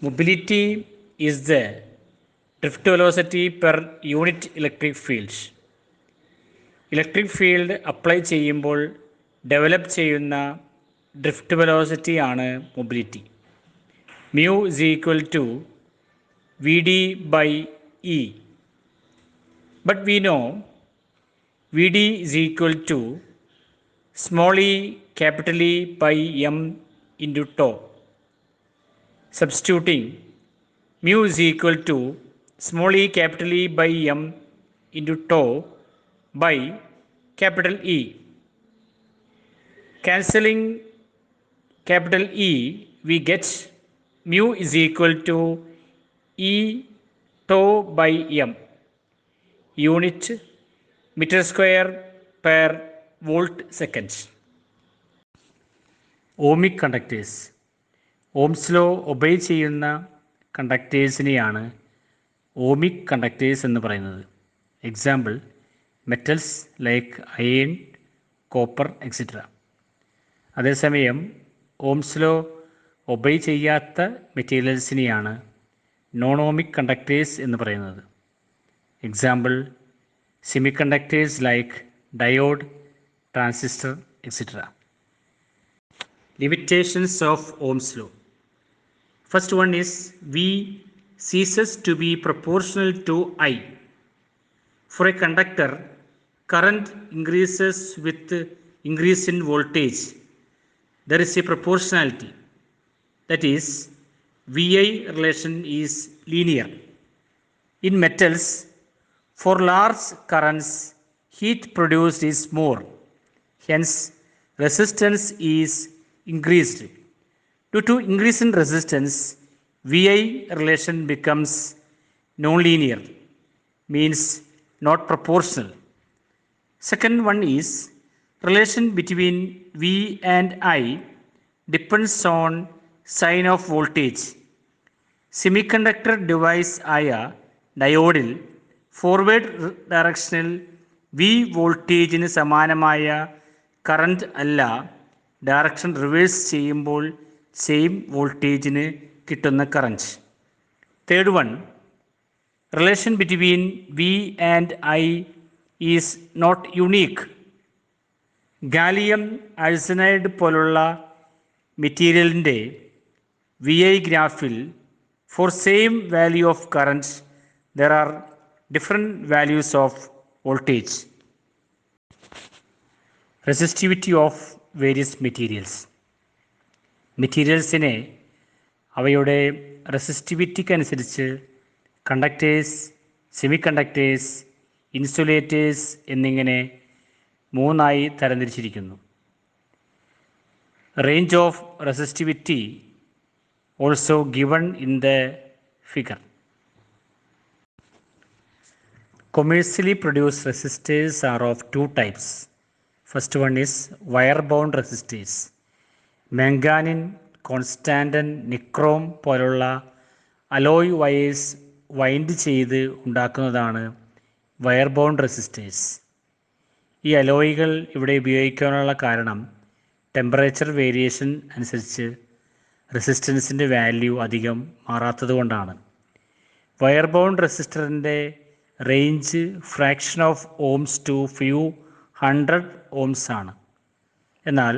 Mobility is the drift velocity per unit electric field. Electric field apply ചെയ്യുമ്പോൾ develop ചെയ്യുന്ന drift velocity ആണ് mobility. Mu is equal to V D by E. But we know V D is equal to small E capital E by M into tau. Substituting mu is equal to small e capital E by m into tau by capital E. Cancelling capital E, we get mu is equal to E tau by m. Unit meter square per volt second. Ohmic conductors. Ohm's law obey ചെയ്യുന്ന കണ്ടക്ടേഴ്സിനെയാണ് ohmic conductors എന്ന് പറയുന്നത്. Example metals like iron, copper etcetera. അതേസമയം Ohm's law obey ചെയ്യാത്ത മെറ്റീരിയൽസിനെയാണ് non ohmic conductors എന്ന് പറയുന്നത്. Example semi conductors like diode, transistor etcetera. Limitations of Ohm's law. First one is V ceases to be proportional to I. For a conductor, current increases with increase in voltage. There is a proportionality. That is, VI relation is linear. In metals, for large currents, heat produced is more. Hence, resistance is increased. Due to increase in resistance, VI relation becomes non-linear, means not proportional. Second one is relation between V and I depends on sign of voltage. Semiconductor device ആയ ഡയോഡിൽ forward ഡയറക്ഷനിൽ V വോൾട്ടേജിന് സമാനമായ current അല്ല direction reverse ചെയ്യുമ്പോൾ same വോൾട്ടേജിന് കിട്ടുന്ന current. Third one, relation between V and I is not unique. Gallium arsenide പോലുള്ള മെറ്റീരിയലിൻ്റെ വി ഐ ഗ്രാഫിൽ for same value of current there are different values of voltage. Resistivity of various materials. മെറ്റീരിയൽസിനെ അവയുടെ റെസിസ്റ്റിവിറ്റിക്ക് അനുസരിച്ച് conductors, semi conductors, insulators എന്നിങ്ങനെ മൂന്നായി തരംതിരിച്ചിരിക്കുന്നു. Range of resistivity also given in the figure. Commercially produced resistors are of two types. First one is wire-bound resistors. Manganin, constantan, nichrome പോലുള്ള alloy wires wind ചെയ്ത് ഉണ്ടാക്കുന്നതാണ് വയർ ബൗണ്ട് റെസിസ്റ്റേഴ്സ്. ഈ അലോയികൾ ഇവിടെ ഉപയോഗിക്കാനുള്ള കാരണം ടെമ്പറേച്ചർ വേരിയേഷൻ അനുസരിച്ച് റെസിസ്റ്റൻസിൻ്റെ value അധികം മാറാത്തത് കൊണ്ടാണ്. വയർ ബൗണ്ട് റെസിസ്റ്ററിൻ്റെ range fraction of ohms to few 100 ohms ആണ്. എന്നാൽ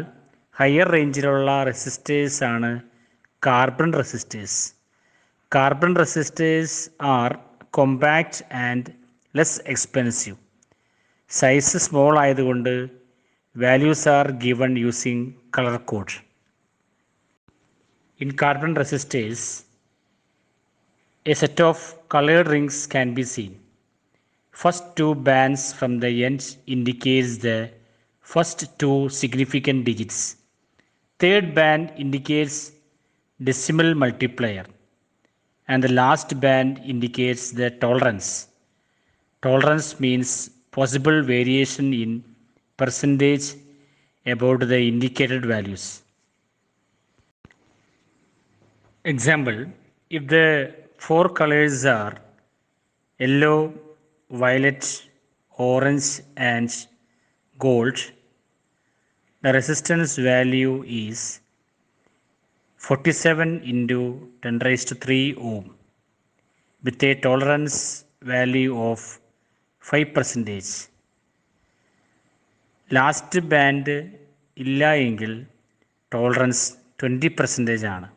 ഹയർ റേഞ്ചിലുള്ള റെസിസ്റ്റേഴ്സ് ആണ് carbon resistors. Carbon resistors are compact and less expensive. Size small ആയതുകൊണ്ട് values are given using colour code. In carbon resistors a set of colored rings can be seen. First two bands from the end indicates the first two significant digits. Third band indicates decimal multiplier and the last band indicates the tolerance. Tolerance means possible variation in percentage about the indicated values. Example, if the four colors are yellow, violet, orange and gold, the resistance value is 47 into 10 raised to 3 ohm with a tolerance value of 5%. Last band ഇല്ല എങ്കിൽ tolerance 20% ആണ്.